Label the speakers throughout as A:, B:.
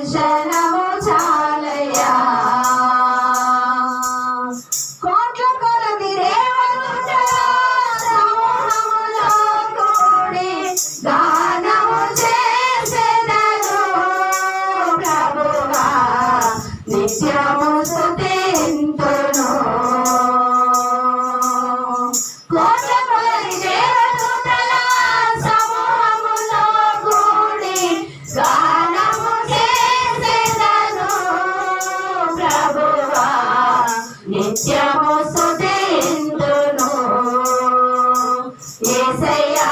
A: దర్శనము చాలయ్యా కోట్ల కొలది రేవతుల సమూహములో కూడి గానము చేసెదను ప్రభువా నిత్యము స్తుతింతును కోట్ల కొలది దేవదూతల సమూహములో కూడి గానము చేసెదను ప్రభువా నిత్యము స్తుతింతును యేసయ్యా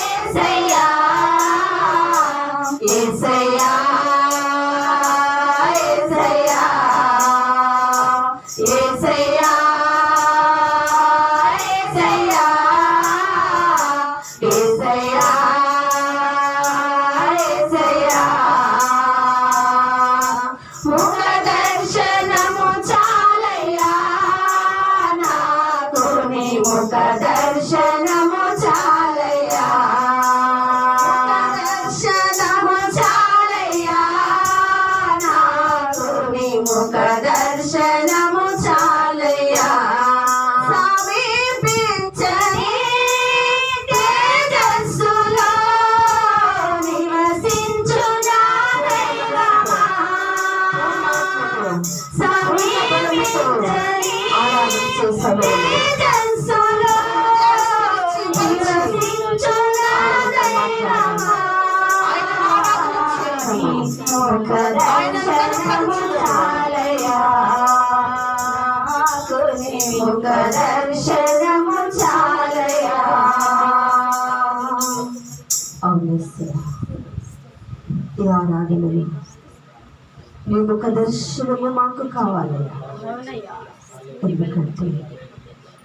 A: యేసయ్యా యేసయ్యా యేసయ్యా యేసయ్యా యేసయ్యా యేసయ్యా యేసయ్యా ముఖ దర్శనము చాలయ్యా నాకు నీ ముఖ దర్శనము చాలయ్యా దర్శనము చాలయ్యా నాకు నీ ముఖ దర్శనము చాలయ్యా సమీపించని తేజస్సులో నివసించు నా దైవమా సమీపించని తేజస్సులో నివసించు నా దైవమా ముఖ దర్శనము చాలయ్యా ముఖ దర్శనము చాలయ్యా ఈ ఆరాధనని నీ ముఖ దర్శనము మాకు కావాలయ్యా ఎందుకంటే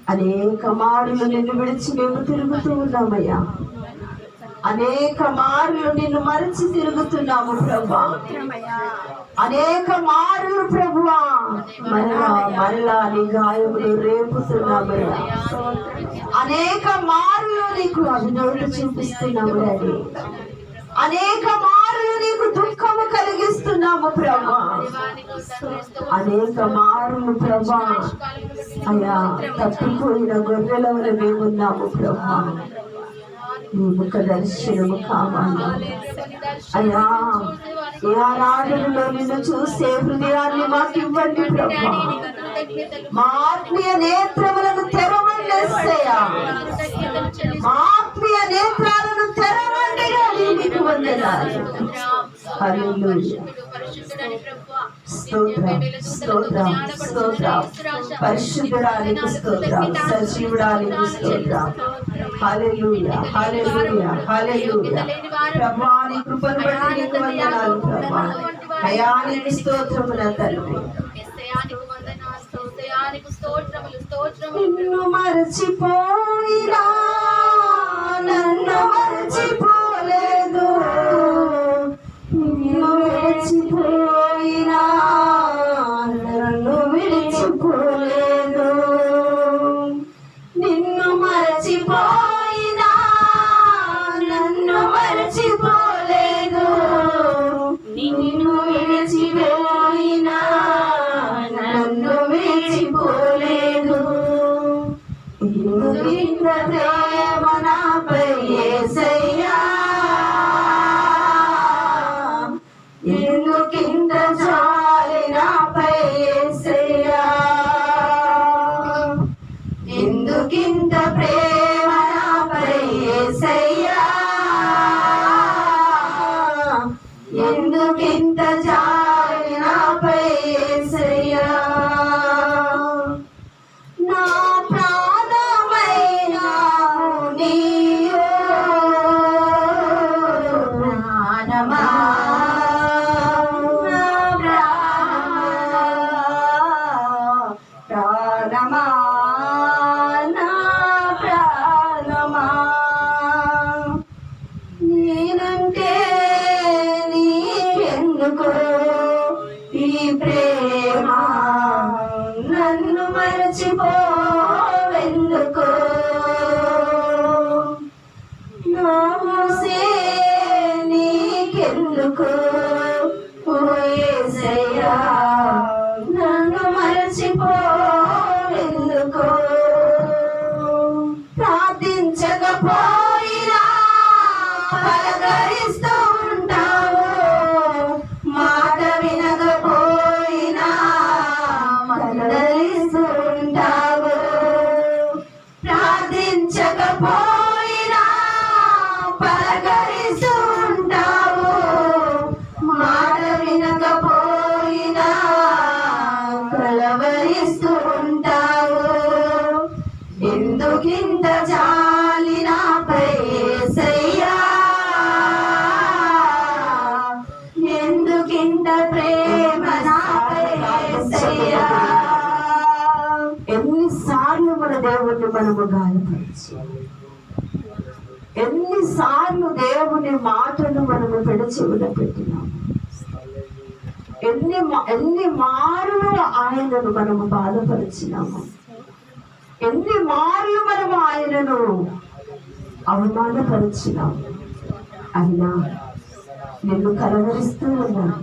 A: అనేక మార్లు నిన్ను విడిచి మేము తిరుగుతూ ఉన్నామయ్యా అనేక మార్లు నిన్ను మరచి తిరుగుతున్నాము ప్రభువా అనేక మార్లు ప్రభువా మరలా నీ గాయములు రేపుతున్నామయ్యా అనేక మార్లు నీకు అభినవులు చూపిస్తున్నాము డాడీ అనేక మార్లు నీకు దుఃఖము కలిగిస్తున్నాము ప్రభా అనేక మార్లు ప్రభా అయ్యా తప్పిపోయిన గొర్రెల వల్ల మేమున్నాము ప్రభా నీ ముఖ దర్శనము కావాలి అయ్యా ఈ ఆరాధనలో నిన్ను చూసే హృదయాన్ని మాకు ఇవ్వండి ప్రభా మా ఆత్మీయ నేత్రములను తెరవండి యేసయ్యా మా ఆత్మీయ నేత్రాలను తెరవండి నీకు వందనాలు హల్లెలూయా స్తోత్రం స్తోత్రం స్తోత్రం పరిశుద్ధుడానికి స్తోత్రం సజీవుడానికి స్తోత్రం హల్లెలూయా హల్లెలూయా హల్లెలూయా ప్రభువా నీ కృపను బట్టి నీకు వందనాలు ప్రభువా అయానికి స్తోత్రముల తండ్రి నిన్ను మరచిపోయినా నన్ను మరచిపోలేదు నిన్ను విడిచిపోయినా నన్ను విడిచిపోలేదు నిన్ను మరచిపోయినా నన్ను మరచిపోలేదు నిన్ను విడిచిపోయినా నన్ను విడిచిపోలేదు ఇంత ప్రేమ నాపై యేసయ్యా ఎందుకింత జాలి నాపై యేసయ్యా ఎందుకింత ప్రేమ నాపై యేసయ్యా ఎందుకింత జాలి నాపై యేసయ్యా నా ప్రాణమైన నీయో ప్రాణమా ప్రాణమా నా ప్రాణమా నేనంటే నీకెందుకో ఈ ప్రేమ నన్ను మరచిపోవెందుకో నామోసే నీకెందుకో ఎందుకు ఓ యేసయ్యా నన్ను మరచిపోవెందుకు ప్రార్థించకపోయినా పలకరిస్తూ ఉంటావు మాట వినకపోయినా మందలిస్తూ ఉంటావు ప్రార్థించకపోయినా పలకరిస్తూ ఉంటావు మాట వినకపోయినా కలవరిస్తూ ఉంటావు ఎందుకింత జాలి నాపై యేసయ్యా ఎందుకింత ప్రేమ నాపై యేసయ్యా ఎన్నిసార్లు మన దేవుణ్ణి మనము గాయపరిచి ఎన్నిసార్లు దేవుని మాటలు మనము పెడచెవిన పెట్టినాము ఎన్ని మారులు ఆయనను మనము బాధపరిచినాము ఎన్ని మార్లు మనము ఆయనను అవమానపరిచినాము అయినా నిన్ను కలవరిస్తూ ఉన్నాను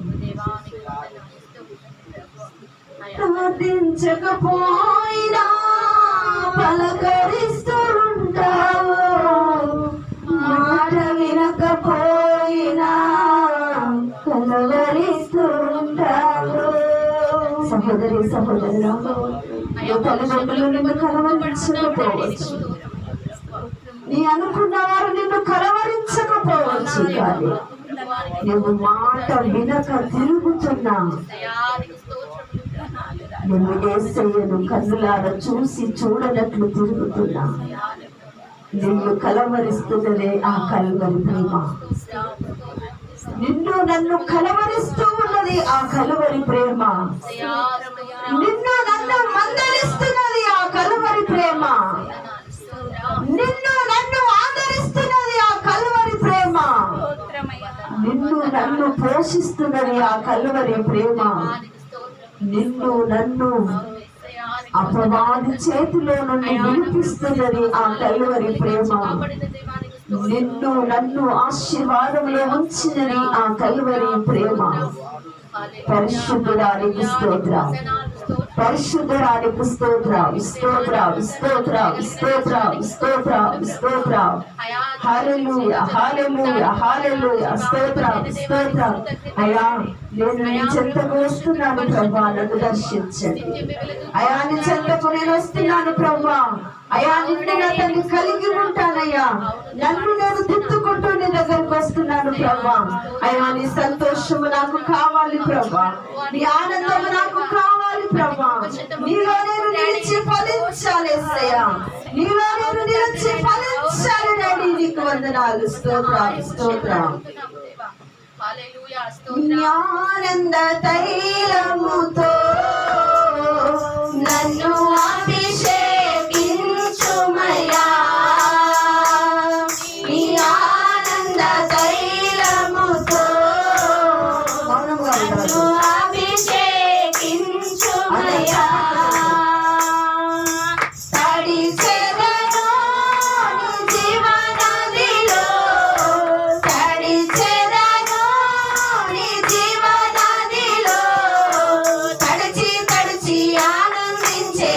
A: ప్రార్థించకపోయినా పలకరిస్తూ ఉంటావు మాట వినకపోయినా కలవరిస్తూ ఉంటావు సహోదరి సహోదరులు తల్లిదండ్రులు నిన్ను కలవరించకపోవచ్చు నీ అనుకున్న వారు నిన్ను కలవరించకపోవచ్చు కానీ నువ్వు మాట వినక తిరుగుతున్నా నువ్వు యేసయ్యను కన్నులారా చూసి చూడనట్లు తిరుగుతున్నా నిన్ను కలవరిస్తున్నదే ఆ కల్వరి ప్రేమ నిన్ను నన్ను కలవరిస్తూ ఉన్నది ఆ కలువరి ప్రేమ నిన్ను నన్ను మందలిస్తున్నది ఆ కలువరి ప్రేమ నిన్ను నన్ను ఆదరిస్తున్నది ఆ కలువరి ప్రేమ నిన్ను నన్ను పోషిస్తున్నది ఆ కలువరి ప్రేమ నిన్ను నన్ను అపవాది చేతిలో నుండి విడిపిస్తున్నది ఆ కలువరి ప్రేమ నిన్ను నన్ను ఆశీర్వాదంలో ఉంచినది ఆ కలువరి ప్రేమ పరిశుద్ధుడానికి స్తోత్రం పరిశుద్ధుడానికి స్తోత్రం స్తోత్రం స్తోత్రం స్తోత్రం స్తోత్రం స్తోత్రం హల్లెలూయా హల్లెలూయా హల్లెలూయా స్తోత్రం స్తోత్రం అయ్యా నేను నీ చెంతకు వస్తున్నాను ప్రభువా నన్ను దర్శించండి అయ్యా నీ చెంతకు నేను వస్తున్నాను ప్రభువా అయ్యా నిన్ను నా తండ్రి కలిగి ఉంటానయ్యా నన్ను నేను తిట్టుకుంటూ నీ దగ్గరకు వస్తున్నాను ప్రభువా అయ్యా నీ సంతోషము నాకు కావాలి ప్రభువా నీ ఆనందము నాకు కావాలి ప్రభువా నీలో నేను నిలిచి ఫలించాలి యేసయ్యా నీలో నేను నిలిచి ఫలించాలి డాడీ నీకు వందనాలు స్తోత్రం స్తోత్రం ఆనంద తైలముతో నన్ను అభిషేకించుమయ్యా నీ ఆనంద తైలముతో నన్ను అభిషేకించుమయ్యా ఆనందించే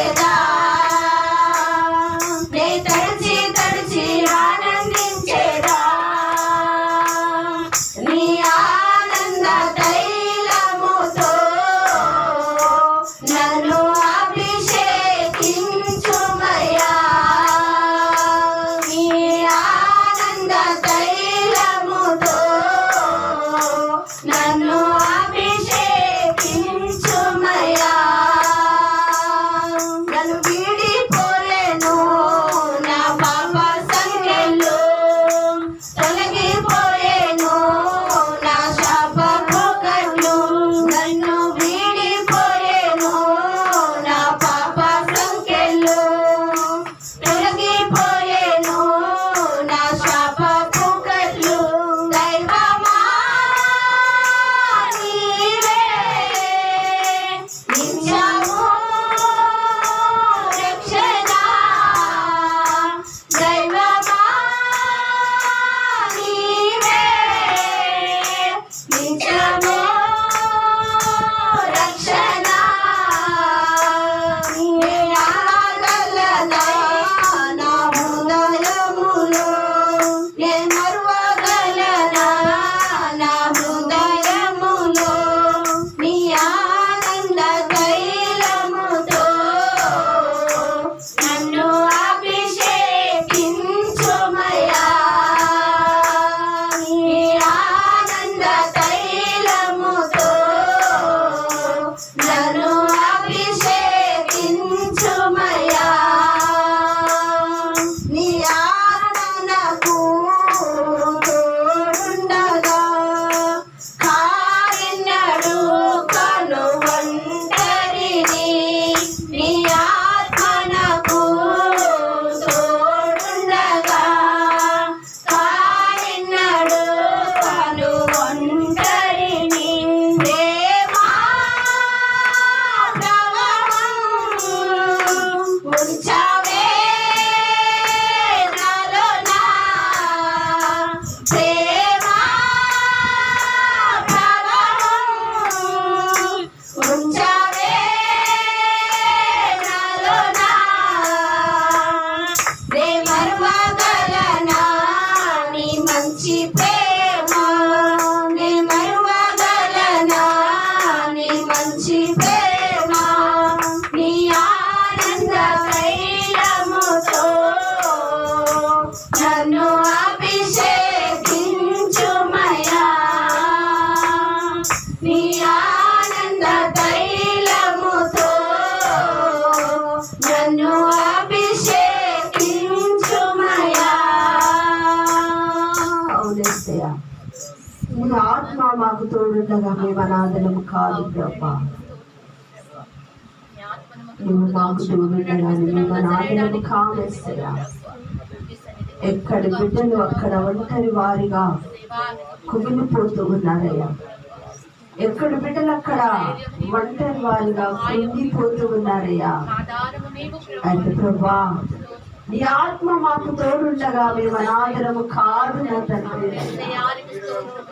A: తోడుండగా మేము అనాథలము కాదు ప్రభా. నువ్వు మాకు తోడుండగా మేము అనాథలము కావేస్తయా. ఎక్కడి బిడ్డలు అక్కడ ఒంటరి వారిగా కుమిలిపోతూ ఉన్నారయ్యా. ఎక్కడి బిడ్డలు అక్కడ ఒంటరి వారిగా కుంగిపోతూ ఉన్నారయ్యా. అయితే ప్రభా, నీ ఆత్మ మాకు తోడుండగా మేము అనాథలము కాదు నా తండ్రి.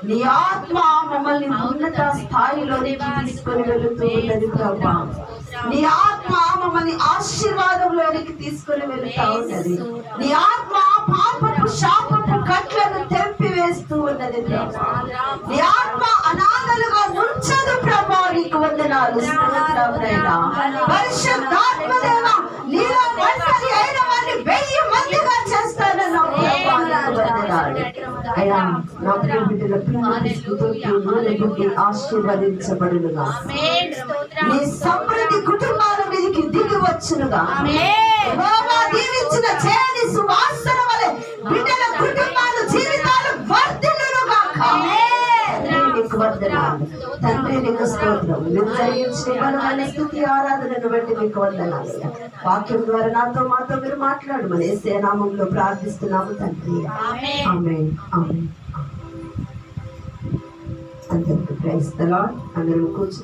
A: నీ ఆత్మ మమ్మల్ని ఉన్నత స్థాయిలోనికి తీసుకొని వెళుతూ ఉన్నది ప్రభా. నీ ఆత్మ మమ్మల్ని ఆశీర్వాదంలోనికి తీసుకొని వెళుతూ ఉన్నది. నీ ఆత్మ పాపపు శాపపు కట్లను తెంపివేస్తూ ఉన్నది ప్రభా. నీ ఆత్మ అనాథలుగా ఉంచదు ప్రభా. నీకు వందనాలు స్తోత్రములైనా. పరిశుద్ధాత్మదేవా, నీలో ఒంటరి అయిన వారిని 1000 మందిగా చేస్తానన్న ప్రభా, నీకు వందనాలు అయ్యా. నా ప్రియ బిడ్డల పిల్లలు ఆశీర్వదించబడునుగా. నీ సమృద్ధి కుటుంబాల మీదకి దిగి వచ్చునుగా. యెహోవా దీవించిన చేయని సువాసన వలె బిడ్డల కుటుంబాలు జీవితాలు వర్ధిల్లునుగాక. నీకు వందనాలు తండ్రి, నీకు స్తోత్రం. మీరు జరిగించిన బలమైన స్తుతి ఆరాధనను బట్టి మీకు వందనాలు. వాక్యం ద్వారా నాతో మాతో మీరు మాట్లాడమని యేసయ్య నామములో ప్రార్థిస్తున్నాము తండ్రి. ఆమేన్, ఆమేన్. అందరికీ ప్రైజ్ ది లార్డ్. అందరూ కూర్చో.